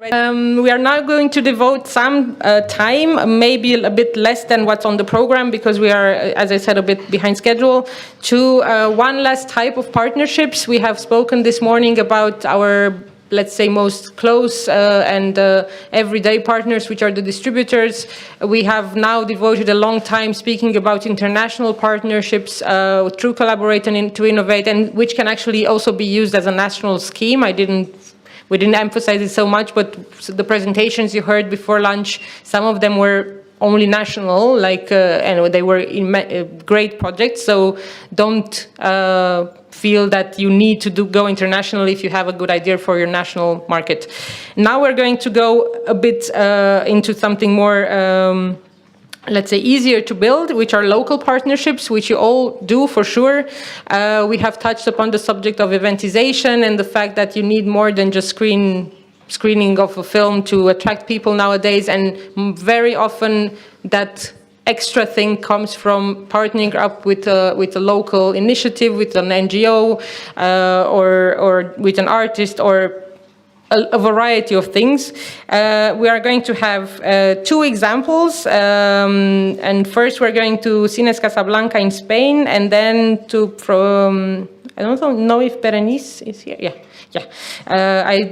We are now going to devote some time, maybe a bit less than what's on the program, because we are, as I said, a bit behind schedule, to one last type of partnerships. We have spoken this morning about our, let's say, most close and everyday partners, which are the distributors. We have now devoted a long time speaking about international partnerships through Collaborate and to Innovate, and which can actually also be used as a national scheme. We didn't emphasize it so much, but the presentations you heard before lunch, some of them were only national, and they were great projects. So don't feel that you need to go international if you have a good idea for your national market. Now we're going to go a bit into something more let's say, easier to build, which are local partnerships, which you all do for sure. We have touched upon the subject of eventization and the fact that you need more than just screening of a film to attract people nowadays, and very often that extra thing comes from partnering up with a local initiative, with an NGO, or with an artist, or a variety of things. We are going to have two examples, and first we're going to Cines Casablanca in Spain, and then from, I don't know if Bérénice is here. Yeah. I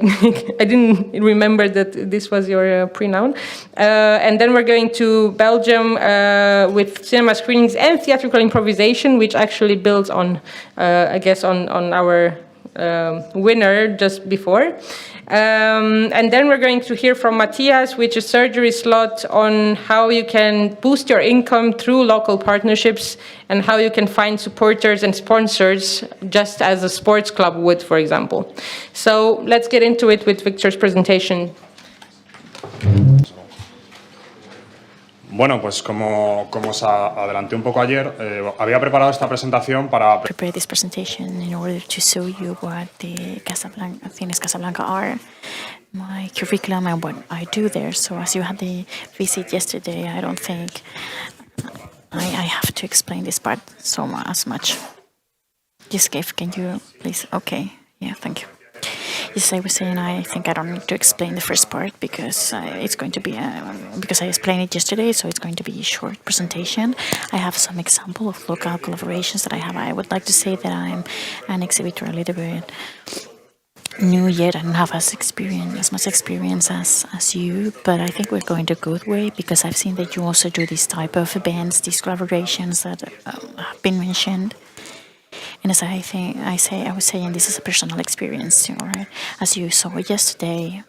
didn't remember that this was your pronoun. And then we're going to Belgium with cinema screenings and theatrical improvisation, which actually builds on, I guess, on our winner just before. And then we're going to hear from Mattias, which is surgery slot on how you can boost your income through local partnerships and how you can find supporters and sponsors just as a sports club would, for example. So let's get into it with Victor's presentation. Bueno, pues como os adelanté un poco ayer, había preparado esta presentación para... Prepare this presentation in order to show you what the Cines Casablanca are, my curriculum and what I do there. So as you had the visit yesterday, I don't think I have to explain this part so much. Yes, Kev, can you please? Okay, yeah, thank you. Yes, I was saying I think I don't need to explain the first part because it's going to be, because I explained it yesterday, so it's going to be a short presentation. I have some example of local collaborations that I have. I would like to say that I'm an exhibitor a little bit new yet. I don't have as much experience as you, but I think we're going a good way because I've seen that you also do this type of events, these collaborations that have been mentioned. And as I was saying, this is a personal experience too, right? As you saw yesterday,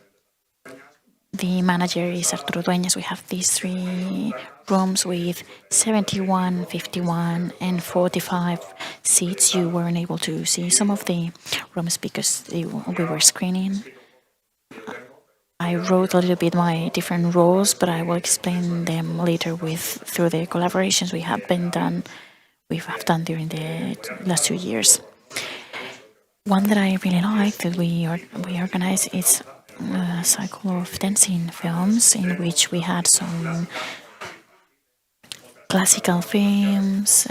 the manager is Arthouse. We have these 3 rooms with 71, 51, and 45 seats. You weren't able to see some of the rooms because we were screening. I wrote a little bit my different roles, but I will explain them later through the collaborations we have done during the last 2 years. One that I really like that we organize is a cycle of dancing films in which we had some classical films,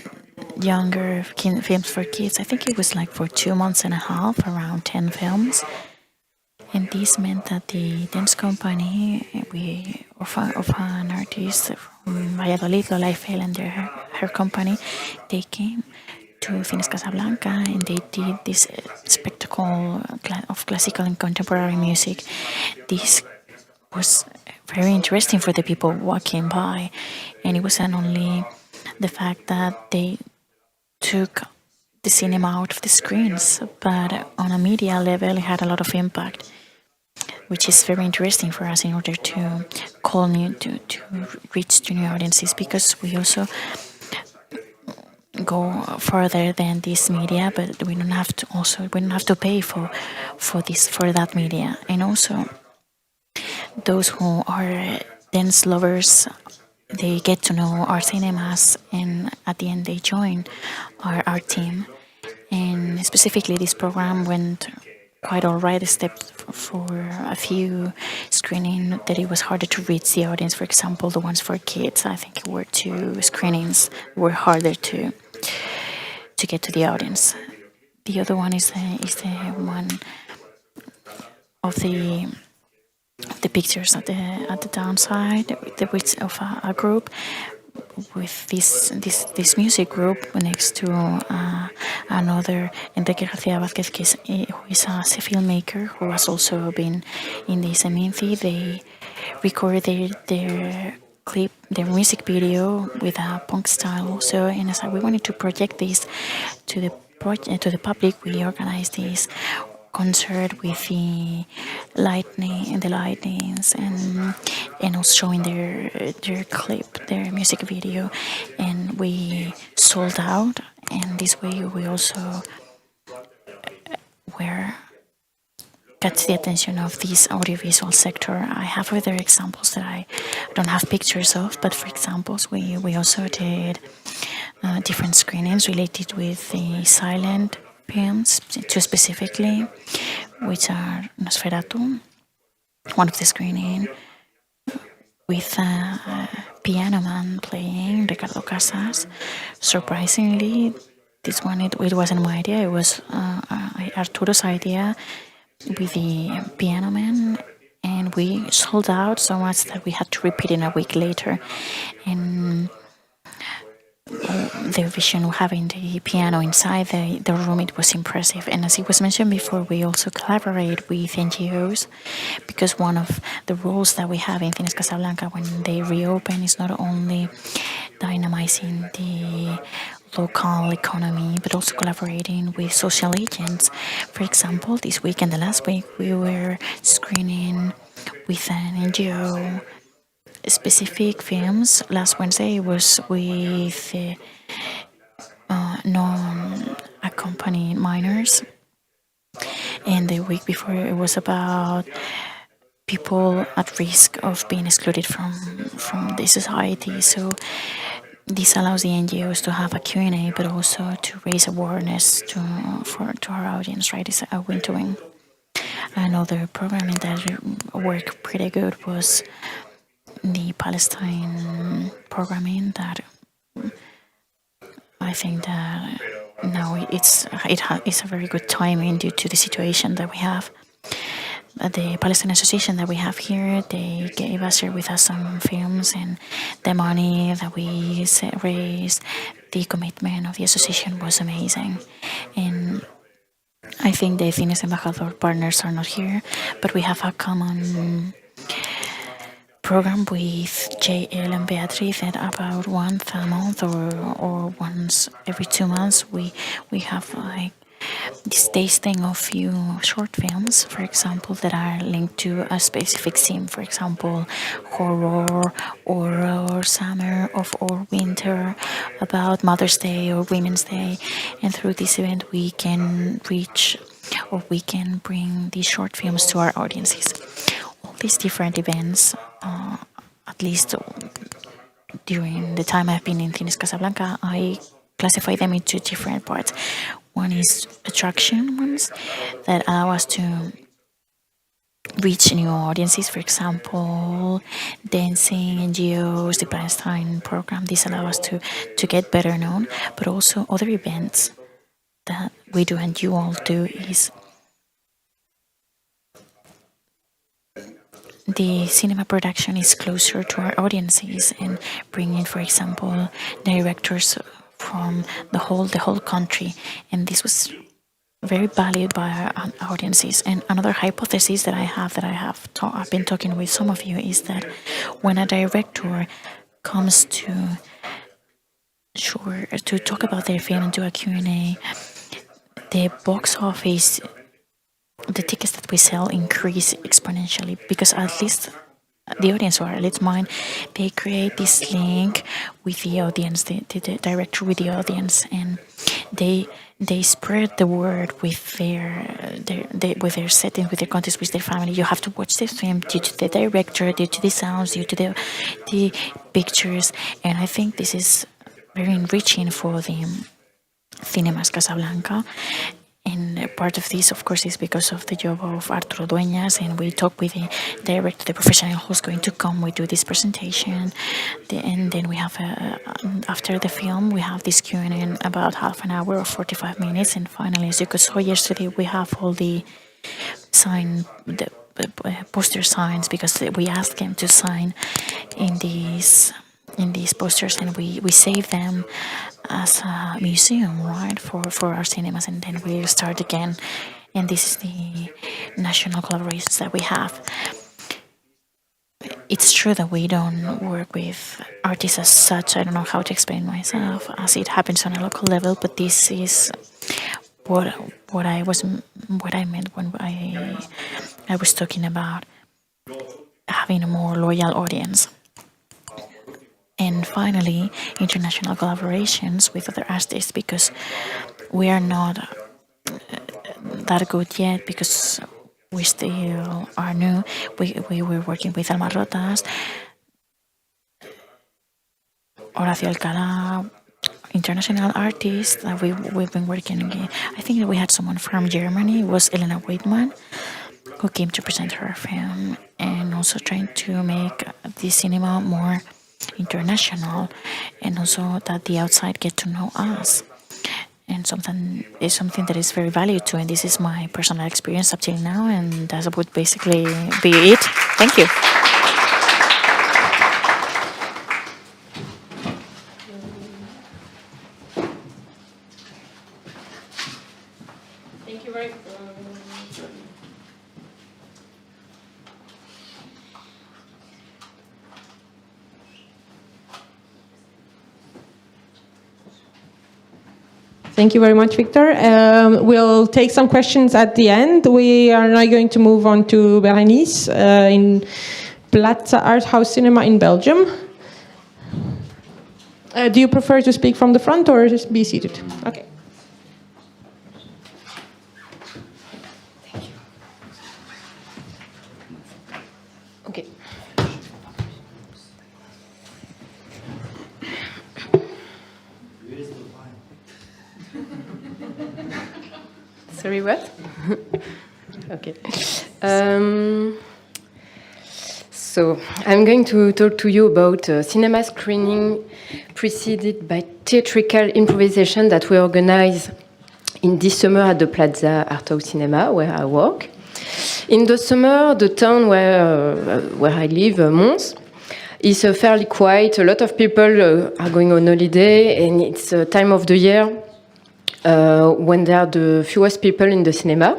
younger films for kids. I think it was like for 2 months and a half, around 10 films. And this meant that the dance company of an artist from Valladolid, Lola Eiffel, and her company, they came to Cines Casablanca and they did this spectacle of classical and contemporary music. This was very interesting for the people walking by, and it wasn't only the fact that they took the cinema out of the screens, but on a media level it had a lot of impact, which is very interesting for us in order to to reach to new audiences, because we also go further than this media, but we don't have to pay for that media. And also those who are dance lovers, they get to know our cinemas, and at the end they join our team. And specifically this program went quite all right, except for a few screenings that it was harder to reach the audience. For example, the ones for kids, I think were 2 screenings were harder to get to the audience. The other one is the one of the the pictures at the downside, the width of a group with this music group next to another Enrique García Vázquez, who is a filmmaker who has also been in the Seminci. They recorded their clip, their music video with a punk style also, and as we wanted to project this to the public, we organized this concert with the lightnings and also showing their clip, their music video, and we sold out. And this way we also got the attention of this audiovisual sector. I have other examples that I don't have pictures of, but for examples, we also did different screenings related with the silent films, two specifically, which are Nosferatu, one of the screening with a piano man playing, Ricardo Casas. Surprisingly, this one, it wasn't my idea, it was Arturo's idea with the piano man, and we sold out so much that we had to repeat it a week later. And the vision of having the piano inside the room, it was impressive. And as it was mentioned before, we also collaborate with NGOs, because one of the roles that we have in Cines Casablanca when they reopen is not only dynamizing the local economy, but also collaborating with social agents. For example, this week and the last week, we were screening with an NGO specific films. Last Wednesday was with non-accompanied minors, and the week before it was about people at risk of being excluded from the society. So this allows the NGOs to have a Q&A, but also to raise awareness to our audience, right? It's a win-to-win. Another programming that worked pretty good was the Palestine programming, that I think that now it's a very good timing due to the situation that we have. The Palestine Association that we have here, they gave us, share with us some films, and the money that we raised, the commitment of the association was amazing. And I think the Cines Embajador partners are not here, but we have a common program with JL and Beatriz that about once a month or once every 2 months we have like this tasting of few short films, for example, that are linked to a specific theme, for example, horror or summer or winter, about Mother's Day or Women's Day. And through this event we can reach, or we can bring these short films to our audiences. All these different events, at least during the time I've been in Cines Casablanca, I classify them into different parts. One is attraction ones that allow us to reach new audiences, for example, dancing, NGOs, the Palestine program. These allow us to get better known, but also other events that we do and you all do is the cinema production is closer to our audiences and bringing, for example, directors from the whole country, and this was very valued by our audiences. And another hypothesis that I've been talking with some of you is that when a director comes to talk about their film and do a Q&A, the box office, the tickets that we sell increase exponentially, because at least the audience, or at least mine, they create this link with the audience, the director with the audience, and they spread the word with their setting, with their context, with their family. You have to watch this film due to the director, due to the sounds, due to the pictures, and I think this is very enriching for the Cinemas Casablanca. And part of this, of course, is because of the job of Arturo Dueñas, and we talk with the director, the professional who's going to come. We do this presentation, and then we have after the film we have this Q&A about half an hour or 45 minutes, and finally, as you saw yesterday, we have all the poster signs, because we asked them to sign in these posters, and we save them as a museum, right, for our cinemas, and then we start again. And this is the national collaborations that we have. It's true that we don't work with artists as such. I don't know how to explain myself, as it happens on a local level, but this is what I meant when I was talking about having a more loyal audience. And finally, international collaborations with other artists, because we are not that good yet, because we still are new. We were working with Alma Rotas, Horacio Alcalá, international artists that we've been working again. I think we had someone from Germany. It was Elena Waitman, who came to present her film, and also trying to make the cinema more international, and also that the outside get to know us. And something that is very valued to, and this is my personal experience up till now, and that would basically be it. Thank you. Thank you very much. Thank you very much, Victor. We'll take some questions at the end. We are now going to move on to Bérénice in Plaza Arthouse Cinema in Belgium. Do you prefer to speak from the front or just be seated? Okay. Thank you. Okay. Sorry, what? Okay. So I'm going to talk to you about cinema screening preceded by theatrical improvisation that we organize in this summer at the Plaza Arthouse Cinema, where I work. In the summer, the town where I live, Mons, is fairly quiet. A lot of people are going on holiday, and it's a time of the year when there are the fewest people in the cinema.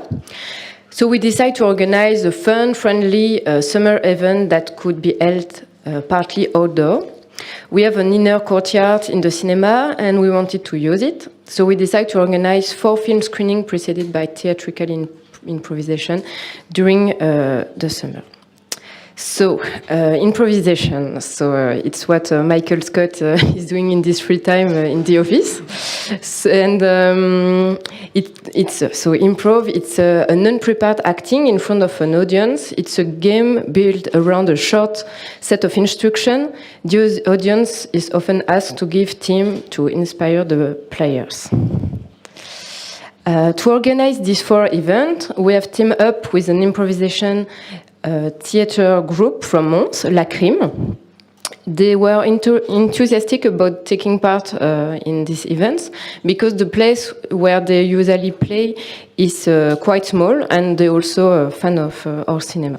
So we decided to organize a fun, friendly summer event that could be held partly outdoor. We have an inner courtyard in the cinema, and we wanted to use it. So we decided to organize 4 film screenings preceded by theatrical improvisation during the summer. So, improvisation. So, it's what Michael Scott is doing in his free time in the office. And so improv, it's an unprepared acting in front of an audience. It's a game built around a short set of instructions. The audience is often asked to give theme to inspire the players. To organize this 4 events, we have teamed up with an improvisation theater group from Mons, La Crime. They were enthusiastic about taking part in these events because the place where they usually play is quite small, and they're also a fan of our cinema.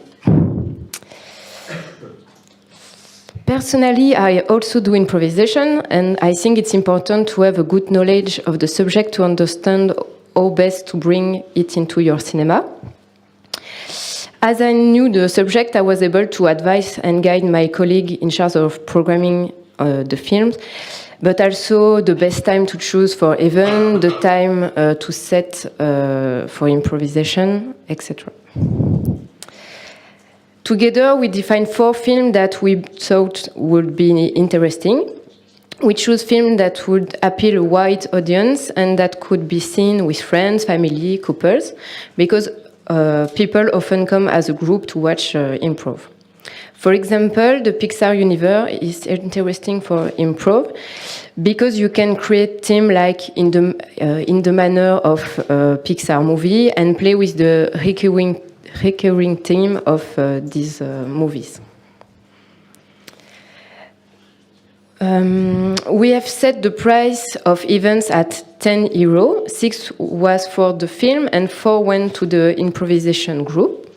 Personally, I also do improvisation, and I think it's important to have a good knowledge of the subject to understand how best to bring it into your cinema. As I knew the subject, I was able to advise and guide my colleague in charge of programming the films, but also the best time to choose for event, the time to set for improvisation, etc. Together, we defined 4 films that we thought would be interesting. We chose films that would appeal a wide audience and that could be seen with friends, family, couples, because people often come as a group to watch improv. For example, the Pixar universe is interesting for improv because you can create theme like in the manner of a Pixar movie and play with the recurring theme of these movies. We have set the price of events at €10. 6 was for the film and 4 went to the improvisation group.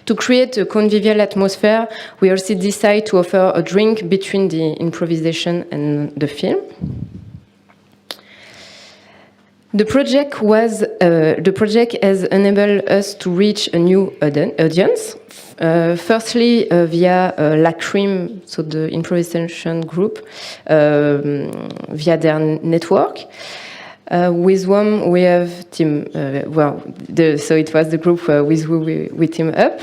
To create a convivial atmosphere, we also decided to offer a drink between the improvisation and the film. The project has enabled us to reach a new audience. Firstly, via La Crime, so the improvisation group, via their network. With whom we have team. So it was the group with whom we team up.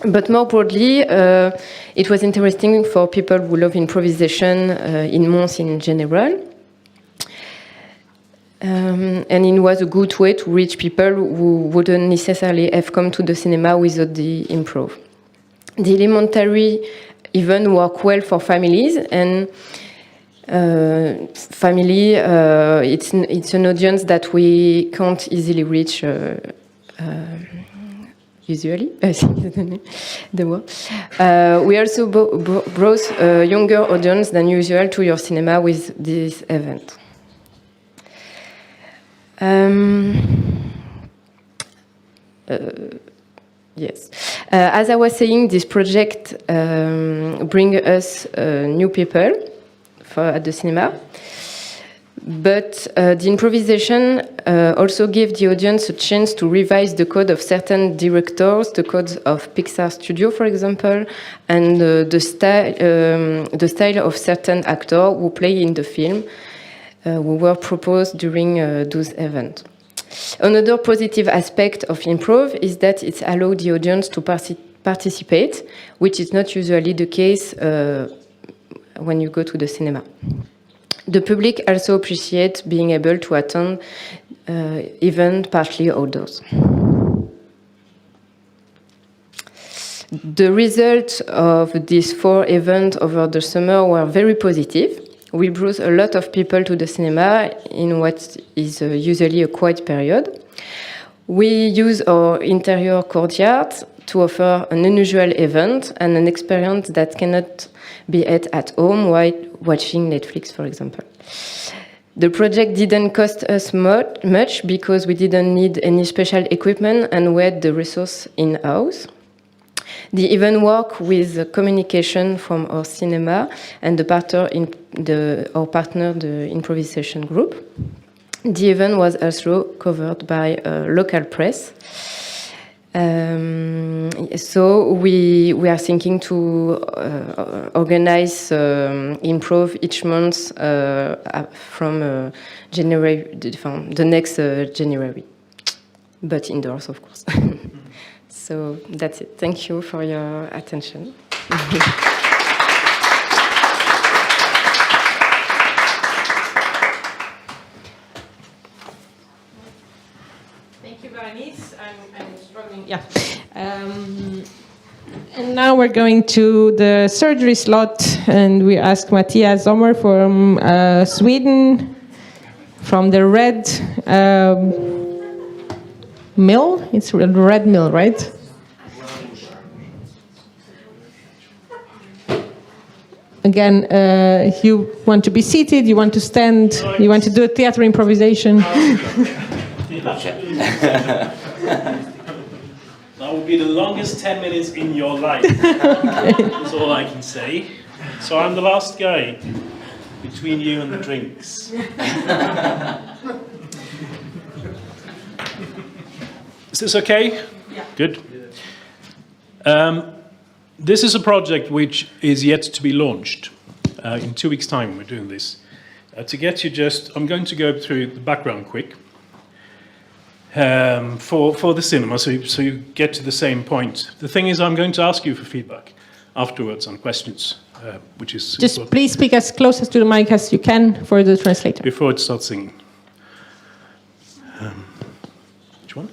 But more broadly, it was interesting for people who love improvisation in Mons in general. And it was a good way to reach people who wouldn't necessarily have come to the cinema without the improv. The elementary event worked well for families, and family, it's an audience that we can't easily reach usually. The word. We also brought a younger audience than usual to your cinema with this event. Yes. As I was saying, this project brings us new people at the cinema. But the improvisation also gave the audience a chance to revise the code of certain directors, the codes of Pixar Studio, for example, and the style of certain actors who play in the film, who were proposed during those events. Another positive aspect of improv is that it allowed the audience to participate, which is not usually the case when you go to the cinema. The public also appreciates being able to attend events partly outdoors. The results of these 4 events over the summer were very positive. We brought a lot of people to the cinema in what is usually a quiet period. We use our interior courtyard to offer an unusual event and an experience that cannot be had at home while watching Netflix, for example. The project didn't cost us much because we didn't need any special equipment and we had the resource in-house. The event worked with communication from our cinema and our partner, the improvisation group. The event was also covered by local press. So we are thinking to organize improv each month from January, the next January, but indoors, of course. So that's it. Thank you for your attention. Thank you, Bérénice. I'm struggling. Yeah. And now we're going to the surgery slot, and we ask Mattias Sommar from Sweden, from the Red Mill. It's Red Mill, right? Again, you want to be seated, you want to stand, you want to do a theater improvisation. That will be the longest 10 minutes in your life. That's all I can say. So I'm the last guy between you and the drinks. Is this okay? Yeah. Good. This is a project which is yet to be launched. In 2 weeks' time we're doing this. To get you I'm going to go through the background quick for the cinema, so you get to the same point. The thing is, I'm going to ask you for feedback afterwards on questions, which is just important. Please speak as close to the mic as you can for the translator. Before it starts singing. Which one?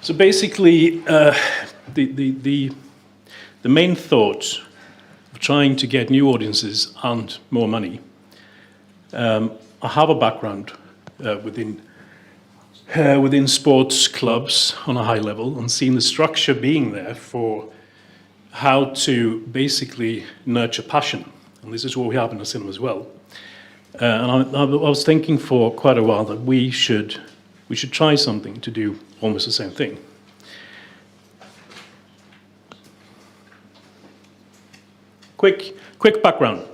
So basically, the main thought of trying to get new audiences and more money. I have a background within sports clubs on a high level, and seeing the structure being there for how to basically nurture passion. And this is what we have in the cinema as well. And I was thinking for quite a while that we should we should try something to do almost the same thing. Quick background.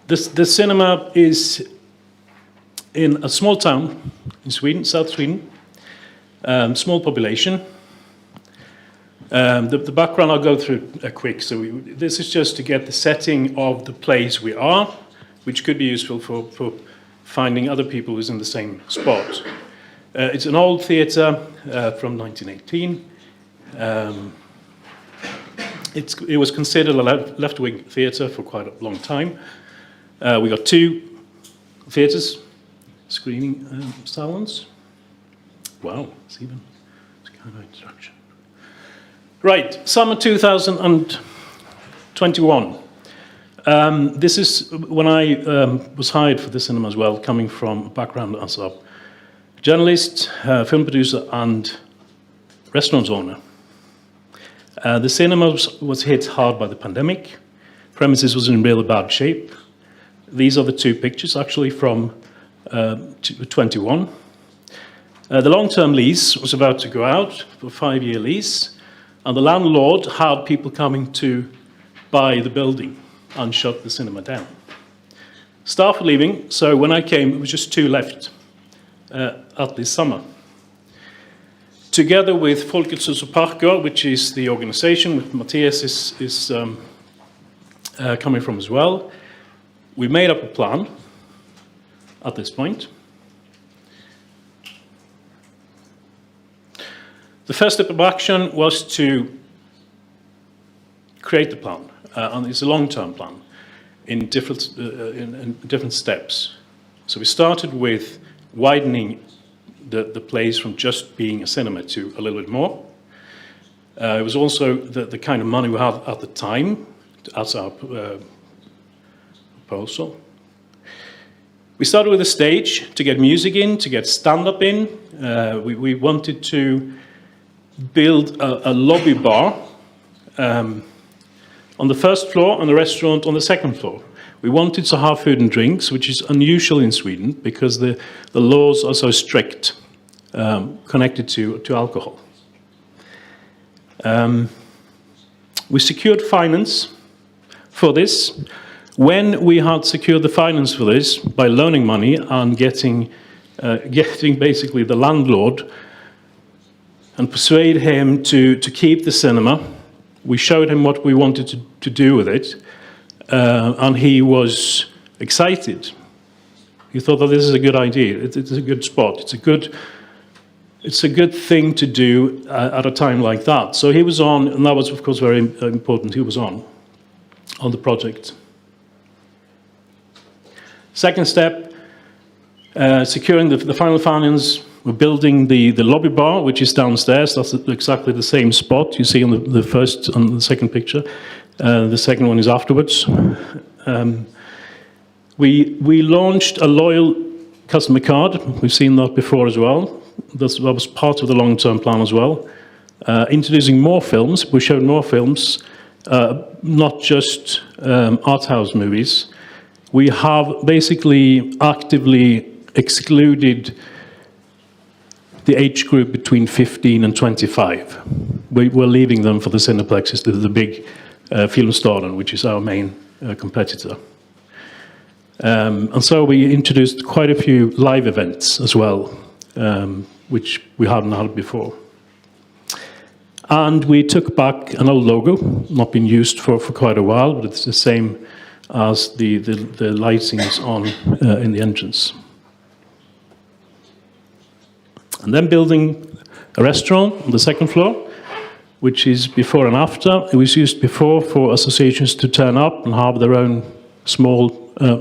The cinema is in a small town in Sweden, South Sweden, small population. The background I'll go through quick. So this is just to get the setting of the place we are, which could be useful for finding other people who's in the same spot. It's an old theatre from 1918. It was considered a left-wing theatre for quite a long time. We got 2 theatres, screening salons. Wow, it's kind of introduction. Right, summer 2021. This is when I was hired for the cinema as well, coming from a background as a journalist, film producer, and restaurant owner. The cinema was hit hard by the pandemic. Premises was in really bad shape. These are the 2 pictures, actually, from 21. The long-term lease was about to go out, for a 5-year lease, and the landlord had people coming to buy the building and shut the cinema down. Staff were leaving, so when I came, it was just 2 left at this summer. Together with Folkets Hus och Parker, which is the organization which Mattias is coming from as well, we made up a plan at this point. The first step of action was to create the plan, and it's a long-term plan in different steps. So we started with widening the place from just being a cinema to a little bit more. It was also the kind of money we had at the time as our proposal. We started with a stage to get music in, to get stand-up in. We wanted to build a lobby bar on the first floor and a restaurant on the second floor. We wanted to have food and drinks, which is unusual in Sweden because the laws are so strict connected to alcohol. We secured finance for this. When we had secured the finance for this by loaning money and getting basically the landlord and persuade him to keep the cinema, we showed him what we wanted to do with it, and he was excited. He thought that this is a good idea. It's a good spot. It's a good thing to do at a time like that. So he was on, and that was of course very important. He was on the project. Second step, securing the final finance. We're building the lobby bar, which is downstairs. That's exactly the same spot you see on the first and the second picture. The second one is afterwards. We launched a loyal customer card. We've seen that before as well. That was part of the long-term plan as well. Introducing more films. We showed more films, not just Arthouse movies. We have basically actively excluded the age group between 15 and 25. We're leaving them for the Cineplexes, the big Filmstaden, which is our main competitor. And so we introduced quite a few live events as well, which we hadn't had before. And we took back an old logo, not been used for quite a while, but it's the same as the lightings on in the entrance. And then building a restaurant on the second floor, which is before and after. It was used before for associations to turn up and have their own small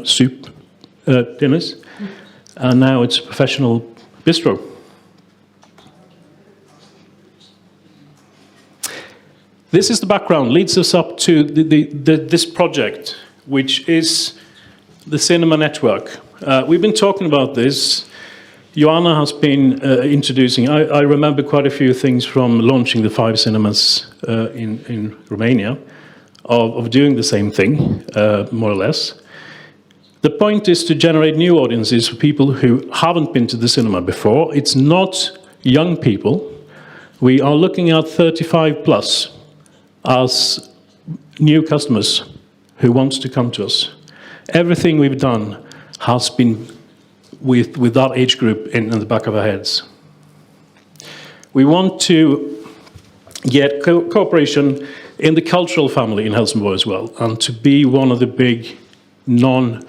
soup dinners. And now it's a professional bistro. This is the background, leads us up to this project, which is the cinema network. We've been talking about this. Ioana has been introducing. I remember quite a few things from launching the 5 cinemas in Romania, of doing the same thing, more or less. The point is to generate new audiences for people who haven't been to the cinema before. It's not young people. We are looking at 35 plus as new customers who want to come to us. Everything we've done has been with that age group in the back of our heads. We want to get cooperation in the cultural family in Helsingborg as well, and to be one of the big non-tax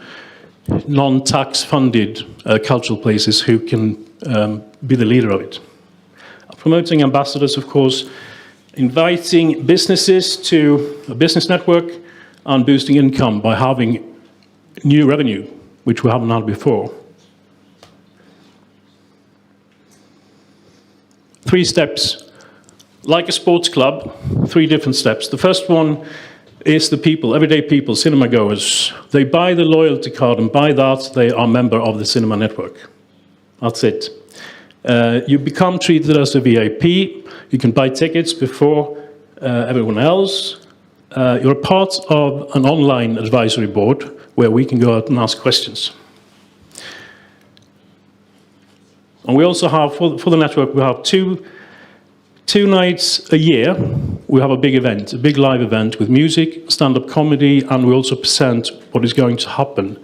funded cultural places who can be the leader of it. Promoting ambassadors, of course, inviting businesses to a business network, and boosting income by having new revenue, which we haven't had before. 3 steps. Like a sports club, 3 different steps. The first one is the people, everyday people, cinema goers. They buy the loyalty card, and by that they are a member of the cinema network. That's it. You become treated as a VIP. You can buy tickets before everyone else. You're part of an online advisory board where we can go out and ask questions. And we also have, for the network, we have two nights a year. We have a big event, a big live event with music, stand-up comedy, and we also present what is going to happen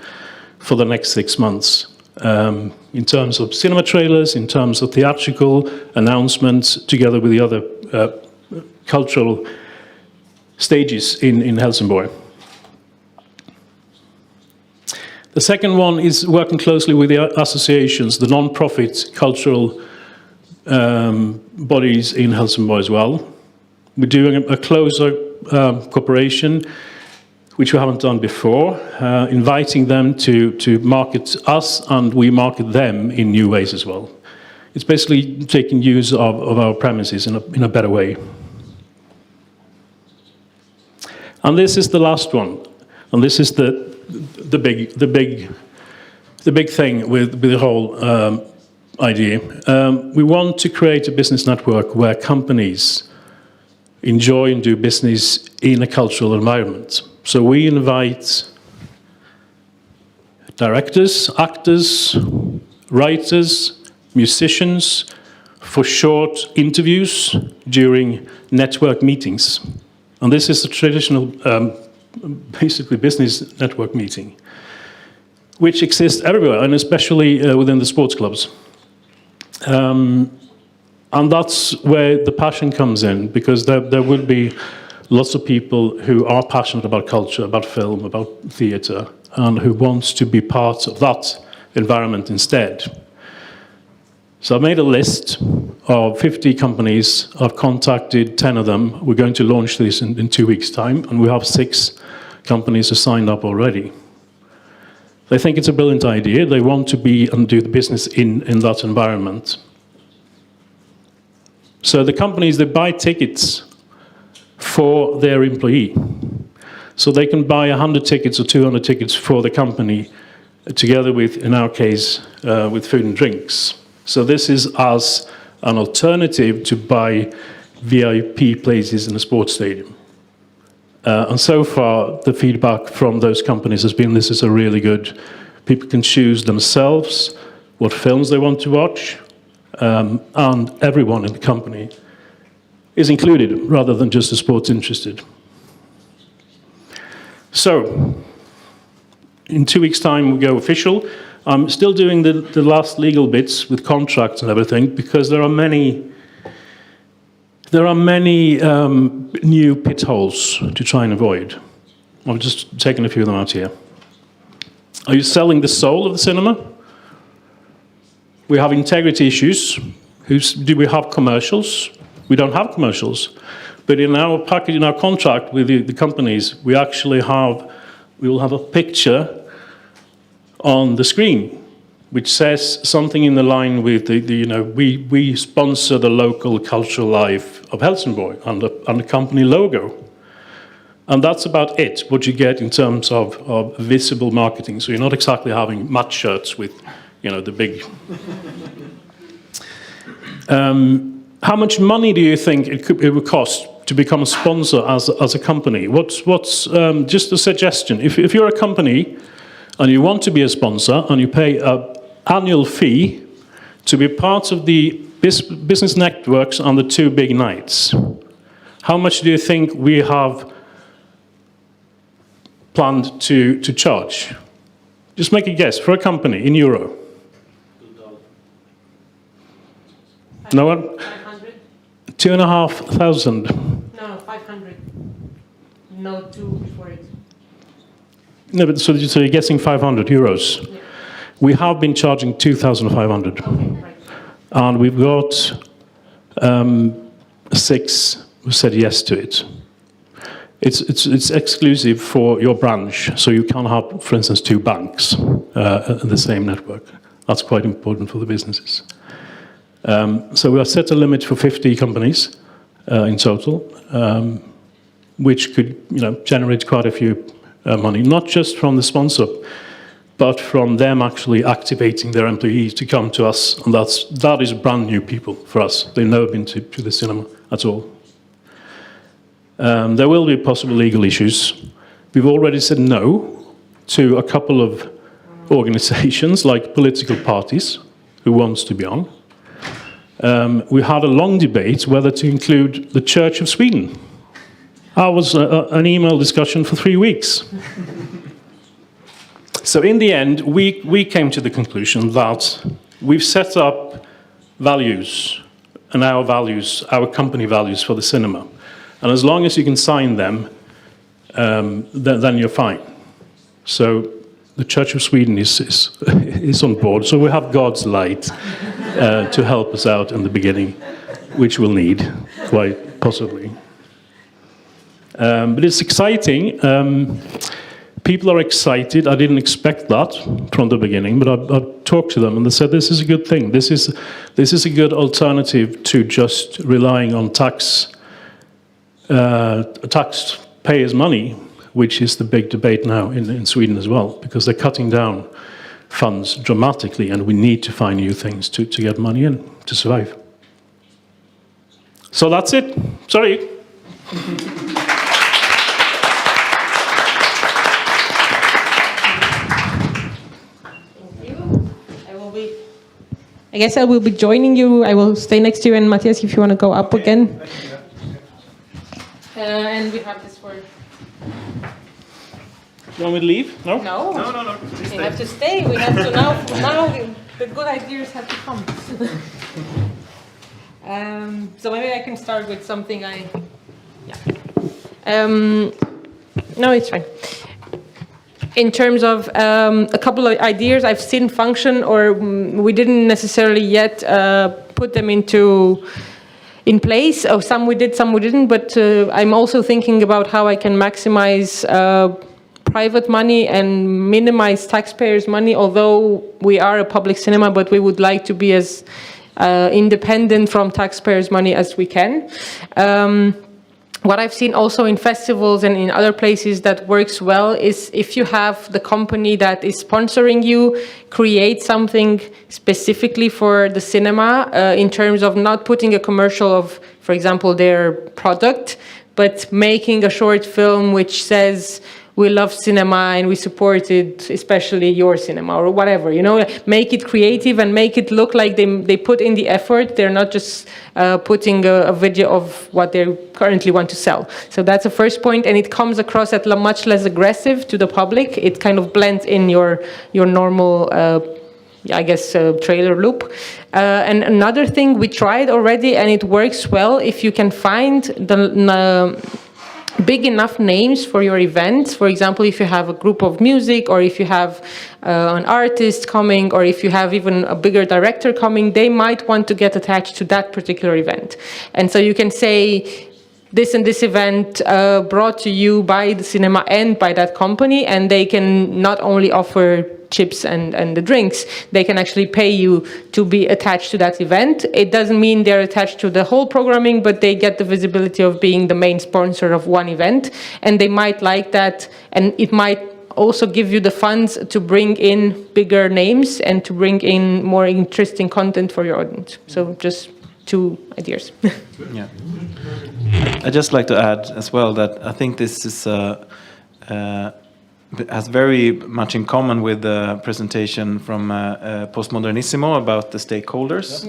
for the next 6 months. In terms of cinema trailers, in terms of theatrical announcements, together with the other cultural stages in Helsingborg. The second one is working closely with the associations, the non-profit cultural bodies in Helsingborg as well. We're doing a closer cooperation, which we haven't done before, inviting them to market us, and we market them in new ways as well. It's basically taking use of our premises in a better way. And this is the last one, and this is the big thing with the whole idea. We want to create a business network where companies enjoy and do business in a cultural environment. So we invite directors, actors, writers, musicians for short interviews during network meetings. And this is a traditional, basically business network meeting, which exists everywhere, and especially within the sports clubs. And that's where the passion comes in, because there will be lots of people who are passionate about culture, about film, about theatre, and who wants to be part of that environment instead. So I've made a list of 50 companies. I've contacted 10 of them. We're going to launch this in 2 weeks' time, and we have 6 companies who signed up already. They think it's a brilliant idea. They want to be and do the business in that environment. So the companies, they buy tickets for their employee. So they can buy 100 tickets or 200 tickets for the company, together with, in our case, with food and drinks. So this is as an alternative to buy VIP places in a sports stadium. And so far, the feedback from those companies has been this is a really good, people can choose themselves what films they want to watch, and everyone in the company is included rather than just the sports interested. So, in 2 weeks' time we go official. I'm still doing the last legal bits with contracts and everything, because there are many new pit holes to try and avoid. I've just taken a few of them out here. Are you selling the soul of the cinema? We have integrity issues. Do we have commercials? We don't have commercials. But in our package, in our contract with the companies, we will have a picture on the screen, which says something in the line with we sponsor the local cultural life of Helsingborg and the company logo. And that's about it, what you get in terms of visible marketing. So you're not exactly having match shirts with, the big... how much money do you think it would cost to become a sponsor as a company? What's just a suggestion? If you're a company and you want to be a sponsor, and you pay an annual fee to be part of the business networks on the 2 big nights, how much do you think we have planned to charge? Just make a guess for a company in euro. No one? 500? 2,500. No, 500. No, 2 before it. No, but so you're guessing 500 euros. Yeah. We have been charging 2,500. Okay, right. And we've got 6 who said yes to it. It's exclusive for your branch, so you can't have, for instance, 2 banks in the same network. That's quite important for the businesses. So we have set a limit for 50 companies in total, which could, generate quite a few money, not just from the sponsor, but from them actually activating their employees to come to us, and that is brand new people for us. They've never been to the cinema at all. There will be possible legal issues. We've already said no to a couple of organizations, like political parties, who wants to be on. We had a long debate whether to include the Church of Sweden. That was an email discussion for 3 weeks. So in the end, we came to the conclusion that we've set up values, and our values, our company values for the cinema. And as long as you can sign them, then you're fine. So the Church of Sweden is on board. So we have God's light to help us out in the beginning, which we'll need, quite possibly. But it's exciting. People are excited. I didn't expect that from the beginning, but I talked to them and they said this is a good thing. This is a good alternative to just relying on taxpayers' money, which is the big debate now in Sweden as well, because they're cutting down funds dramatically, and we need to find new things to get money in to survive. So that's it. Sorry. I guess I will be joining you. I will stay next to you, and Mattias, if you want to go up again. And we have this for... You want me to leave? No? No. No. We have to stay. We have to now the good ideas have to come. So maybe I can start with something no, it's fine. In terms of a couple of ideas I've seen function, or we didn't necessarily yet put them in place. Oh, some we did, some we didn't. But I'm also thinking about how I can maximize private money and minimize taxpayers' money. Although we are a public cinema, but we would like to be as independent from taxpayers' money as we can. What I've seen also in festivals and in other places that works well is if you have the company that is sponsoring you create something specifically for the cinema in terms of not putting a commercial of, for example, their product, but making a short film which says, we love cinema and we supported especially your cinema or whatever, make it creative and make it look like they put in the effort. They're not just putting a video of what they currently want to sell. So that's the first point, and it comes across as much less aggressive to the public. It kind of blends in your normal, trailer loop. And another thing we tried already, and it works well, if you can find the big enough names for your events. For example, if you have a group of music, or if you have an artist coming, or if you have even a bigger director coming, they might want to get attached to that particular event. And so you can say, this and this event brought to you by the cinema and by that company, and they can not only offer chips and the drinks, they can actually pay you to be attached to that event. It doesn't mean they're attached to the whole programming, but they get the visibility of being the main sponsor of one event, and they might like that, and it might also give you the funds to bring in bigger names and to bring in more interesting content for your audience. So just 2 ideas. Yeah. I'd just like to add as well that I think this is has very much in common with the presentation from Postmodernissimo about the stakeholders.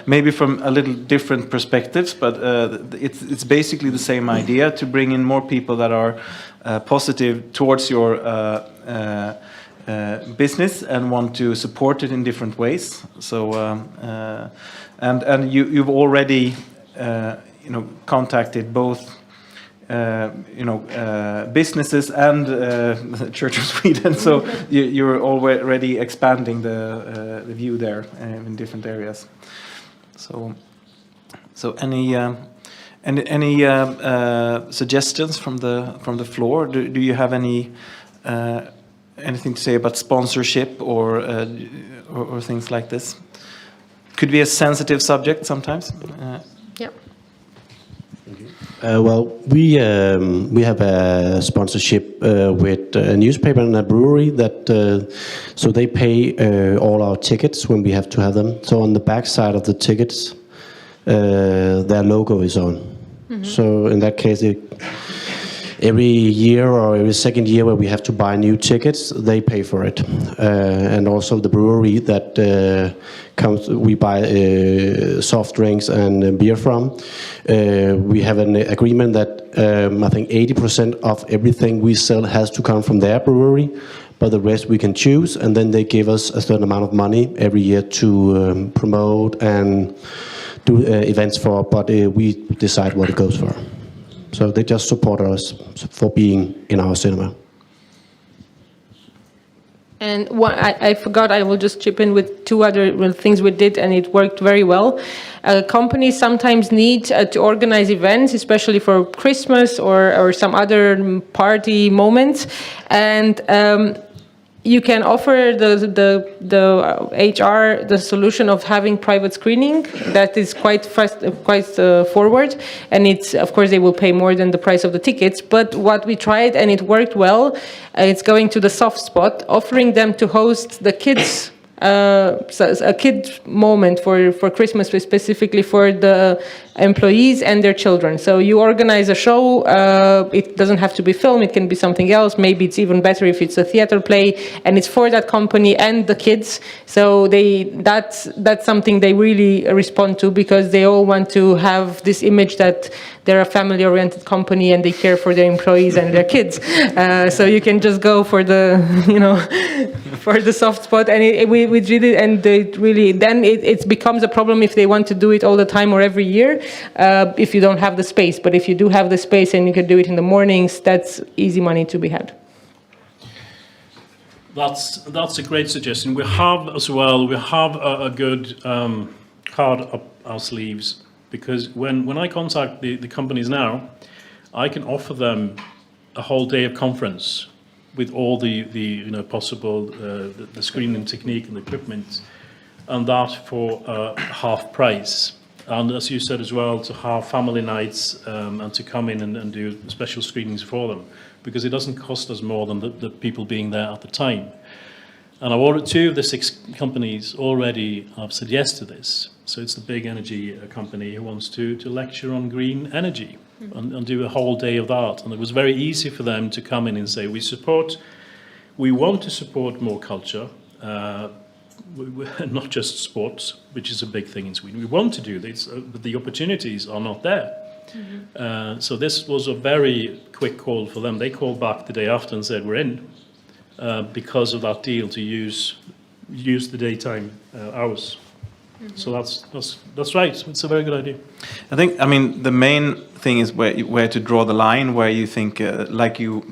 Maybe from a little different perspectives, but it's basically the same idea, to bring in more people that are positive towards your business and want to support it in different ways. So and you've already contacted both businesses and the Church of Sweden, so you're already expanding the view there in different areas. So any suggestions from the floor? Do you have anything to say about sponsorship or things like this? Could be a sensitive subject sometimes. Yeah. Well, we have a sponsorship with a newspaper and a brewery that so they pay all our tickets when we have to have them. So on the back side of the tickets, their logo is on. Mm-hmm. So in that case, every year or every second year where we have to buy new tickets, they pay for it. And also the brewery that we buy soft drinks and beer from. We have an agreement that I think 80% of everything we sell has to come from their brewery, but the rest we can choose, and then they give us a certain amount of money every year to promote and do events for, but we decide what it goes for. So they just support us for being in our cinema. And I forgot, I will just chip in with two other things we did, and it worked very well. Companies sometimes need to organize events, especially for Christmas or some other party moments. And you can offer the HR the solution of having private screening. That is quite fast, quite forward, and it's, of course, they will pay more than the price of the tickets. But what we tried, and it worked well, it's going to the soft spot, offering them to host the kids. A kid moment for Christmas, specifically for the employees and their children. So you organize a show, it doesn't have to be film, it can be something else. Maybe it's even better if it's a theater play, and it's for that company and the kids. So that's something they really respond to, because they all want to have this image that they're a family-oriented company and they care for their employees and their kids. So you can just go for the, for the soft spot, and we did it, and it becomes a problem if they want to do it all the time or every year, if you don't have the space. But if you do have the space and you can do it in the mornings, that's easy money to be had. That's a great suggestion. We have as well. We have a good card up our sleeves, because when I contact the companies now, I can offer them a whole day of conference with all the possible the screening technique and equipment, and that for half price. And as you said as well, to have family nights and to come in and do special screenings for them, because it doesn't cost us more than the people being there at the time. And I've ordered 2 of the 6 companies already have said yes to this. So it's the big energy company who wants to lecture on green energy and do a whole day of that. And it was very easy for them to come in and say, we want to support more culture, not just sports, which is a big thing in Sweden. We want to do this, but the opportunities are not there. Mm-hmm. So this was a very quick call for them. They called back the day after and said, we're in, because of that deal to use the daytime hours. Mm-hmm. So that's right. It's a very good idea. I think, the main thing is where to draw the line, where you think, like you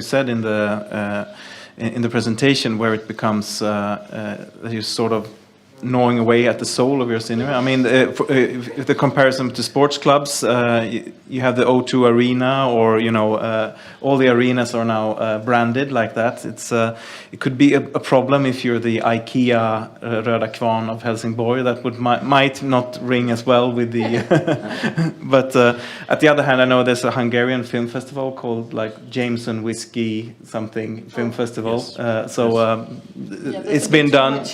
said in the presentation, where it becomes that you're sort of gnawing away at the soul of your cinema. If the comparison to sports clubs, you have the O2 Arena, or all the arenas are now branded like that. It could be a problem if you're the IKEA Röda Kvarn of Helsingborg. That might not ring as well with the. But at the other hand, I know there's a Hungarian film festival called Jameson Whiskey something film festival. Yes. It's been done.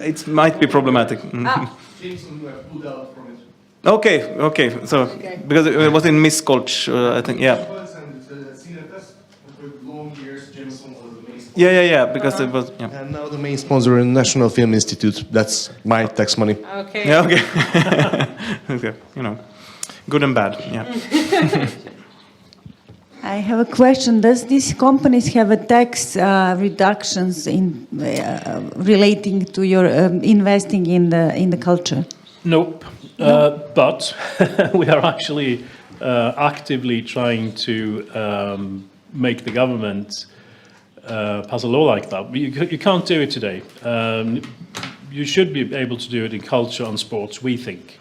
It might be problematic. Jameson were pulled out from it. Okay. So because it was in Miskolc, I think, yeah. And Cines for long years Yeah, because it was, yeah. And now the main sponsor is National Film Institute. That's my tax money. Okay. Yeah, okay. Okay, you know, good and bad, yeah. I have a question. Does these companies have a tax reductions in relating to your investing in the culture? Nope. But we are actually actively trying to make the government pass a law like that. You can't do it today. You should be able to do it in culture and sports, we think.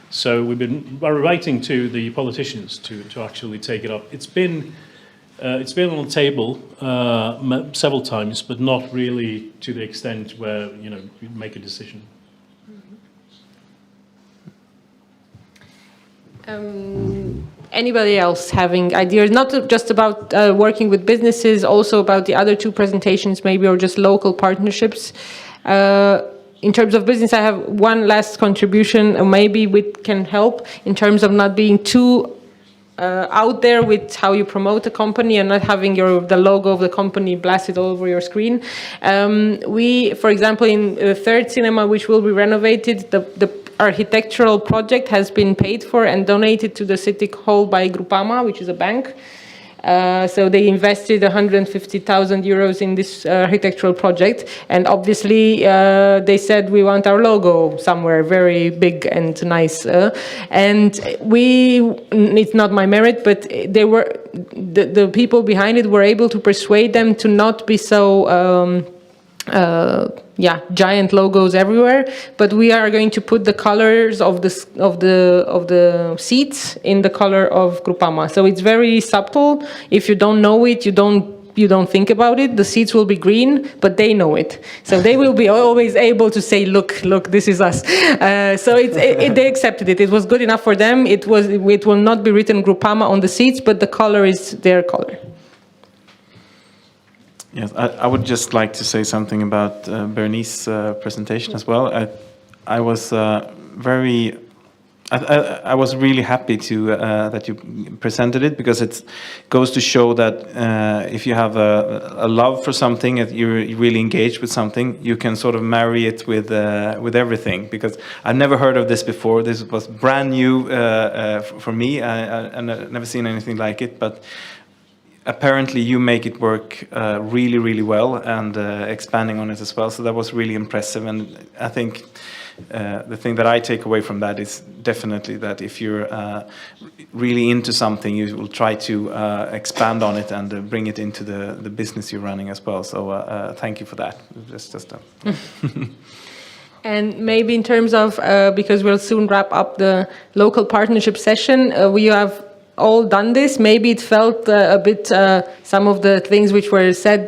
So we're writing to the politicians to actually take it up. It's been on the table several times, but not really to the extent where you make a decision. Anybody else having ideas, not just about working with businesses, also about the other two presentations maybe, or just local partnerships? In terms of business, I have one last contribution, maybe we can help in terms of not being too out there with how you promote a company and not having the logo of the company blasted all over your screen. We, for example, in the third cinema, which will be renovated, the architectural project has been paid for and donated to the city hall by Groupama, which is a bank. So they invested 150,000 euros in this architectural project, and obviously they said we want our logo somewhere very big and nice. And it's not my merit, but they were the people behind it were able to persuade them to not be so. Giant logos everywhere, but we are going to put the colors of the seats in the color of Groupama. So it's very subtle. If you don't know it, you don't think about it. The seats will be green, but they know it. So they will be always able to say, look, this is us. So they accepted it. It was good enough for them. It will not be written Groupama on the seats, but the color is their color. Yes, I would just like to say something about Bérénice's presentation as well. I was I was really happy that you presented it, because it goes to show that if you have a love for something, if you're really engaged with something, you can sort of marry it with everything. Because I've never heard of this before. This was brand new for me. I've never seen anything like it, but apparently you make it work really, really well, and expanding on it as well. So that was really impressive. And I think the thing that I take away from that is definitely that if you're really into something, you will try to expand on it and bring it into the business you're running as well. So thank you for that. And maybe in terms of, because we'll soon wrap up the local partnership session, we have all done this. Maybe it felt a bit, some of the things which were said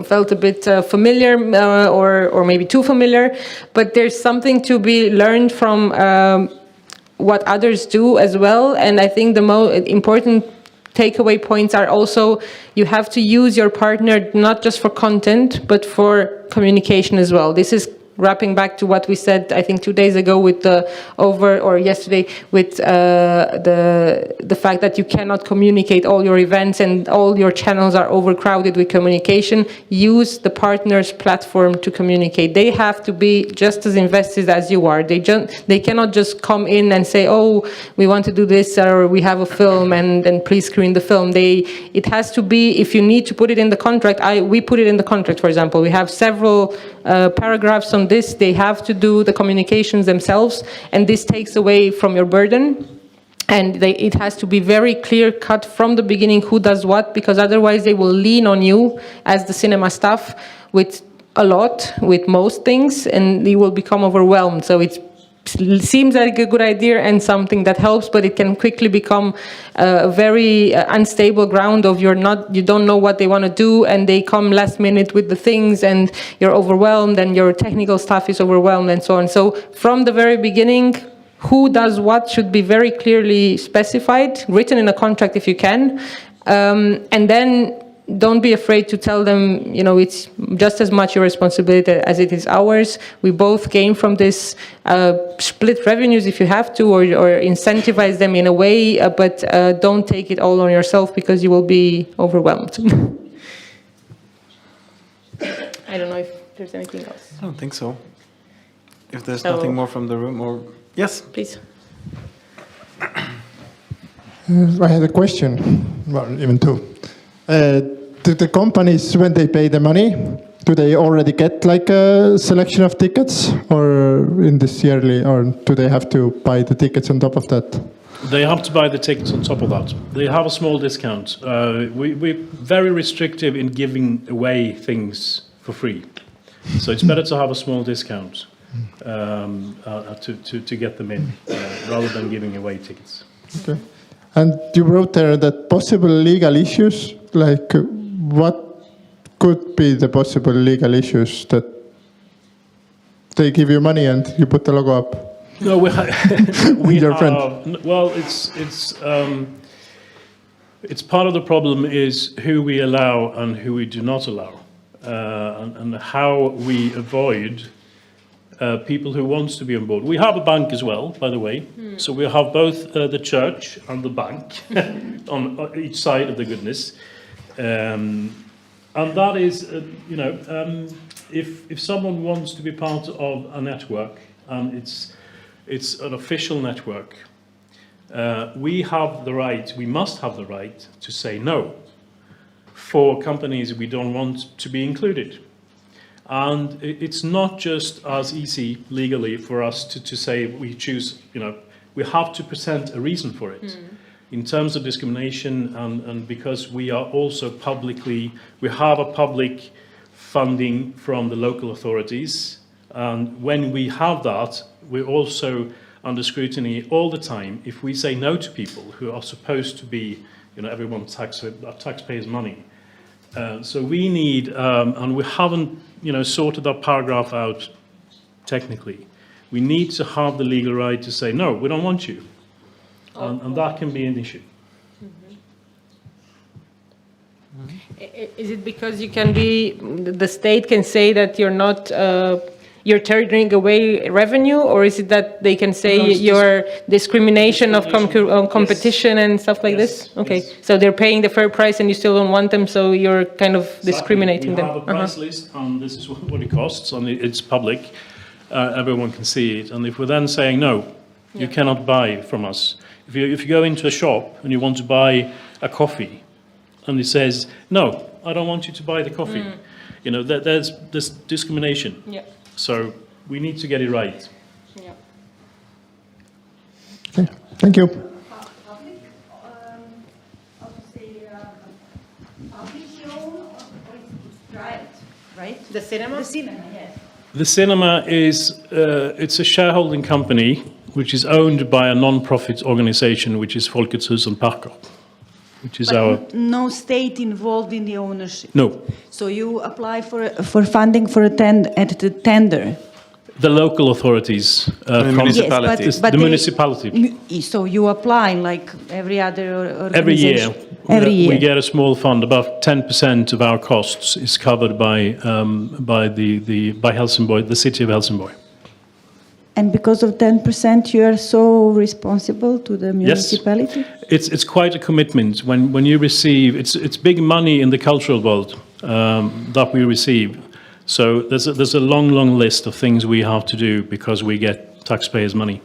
felt a bit familiar or maybe too familiar, but there's something to be learned from what others do as well. And I think the most important takeaway points are also, you have to use your partner not just for content, but for communication as well. This is wrapping back to what we said, I think 2 days ago with yesterday with the fact that you cannot communicate all your events and all your channels are overcrowded with communication. Use the partner's platform to communicate. They have to be just as invested as you are. They cannot just come in and say, oh, we want to do this, or we have a film and please screen the film. It has to be, if you need to put it in the contract, we put it in the contract, for example. We have several paragraphs on this. They have to do the communications themselves, and this takes away from your burden. And it has to be very clear cut from the beginning who does what, because otherwise they will lean on you as the cinema staff with most things, and you will become overwhelmed. So it seems like a good idea and something that helps, but it can quickly become a very unstable ground of you don't know what they want to do, and they come last minute with the things, and you're overwhelmed, and your technical staff is overwhelmed, and so on. So from the very beginning, who does what should be very clearly specified, written in a contract if you can, and then don't be afraid to tell them, it's just as much your responsibility as it is ours. We both gain from this. Split revenues if you have to, or incentivize them in a way, but don't take it all on yourself, because you will be overwhelmed. I don't know if there's anything else. I don't think so. If there's nothing more from the room, or yes, please. I had a question, well, even two. Do the companies, when they pay the money, do they already get like a selection of tickets, or in this yearly, or do they have to buy the tickets on top of that? They have to buy the tickets on top of that. They have a small discount. We're very restrictive in giving away things for free. So it's better to have a small discount to get them in, rather than giving away tickets. Okay. And you wrote there that possible legal issues, like what could be the possible legal issues that they give you money and you put the logo up? No, we your friend. Well, it's part of the problem is who we allow and who we do not allow, and how we avoid people who want to be on board. We have a bank as well, by the way. So we have both the church and the bank on each side of the goodness. And that is, if someone wants to be part of a network, and it's an official network, we must have the right to say no for companies we don't want to be included. And it's not just as easy legally for us to say we choose, we have to present a reason for it. In terms of discrimination, and because we are also we have a public funding from the local authorities, and when we have that, we're also under scrutiny all the time if we say no to people who are supposed to be, everyone's taxpayers' money. So we need, and we haven't, sorted that paragraph out technically. We need to have the legal right to say, no, we don't want you. And that can be an issue. Is it because you can the state can say that you're not, you're turning away revenue, or is it that they can say you're discrimination of competition and stuff like this? Okay, yes. So they're paying the fair price and you still don't want them, so you're kind of discriminating them. We have a price list, and this is what it costs, and it's public. Everyone can see it. And if we're then saying, no, you cannot buy from us. If you go into a shop and you want to buy a coffee, and it says, no, I don't want you to buy the coffee. There's this discrimination. Yeah. So we need to get it right. Yeah. Okay, thank you. Public, how to say, public show, or it's private, right? The cinema? The cinema, yes. The cinema is, it's a shareholding company which is owned by a non-profit organization, which is Folkets Hus and Parker, which is no state involved in the ownership. No. So you apply for funding for at the tender. The local authorities the municipality. Yes, but the municipality. So you apply like every other organization. Every year. Every year. We get a small fund. About 10% of our costs is covered by Helsingborg, the city of Helsingborg. And because of 10%, you are so responsible to the municipality? Yes. It's quite a commitment. When you receive, it's big money in the cultural world that we receive. So there's a long list of things we have to do because we get taxpayers' money.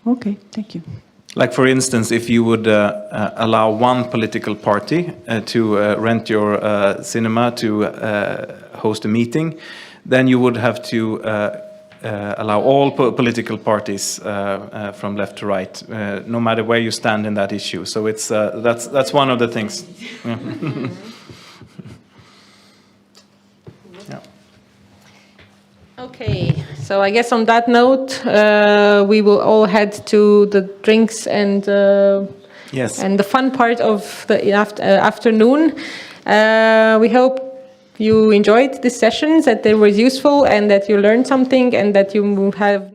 Okay, thank you. Like for instance, if you would allow one political party to rent your cinema to host a meeting, then you would have to allow all political parties from left to right, no matter where you stand in that issue. So it's that's one of the things. Yeah. Yeah. Okay, so I guess on that note, we will all head to the drinks and Yes. and the fun part of the afternoon. We hope you enjoyed these sessions, that they were useful, and that you learned something, and that you have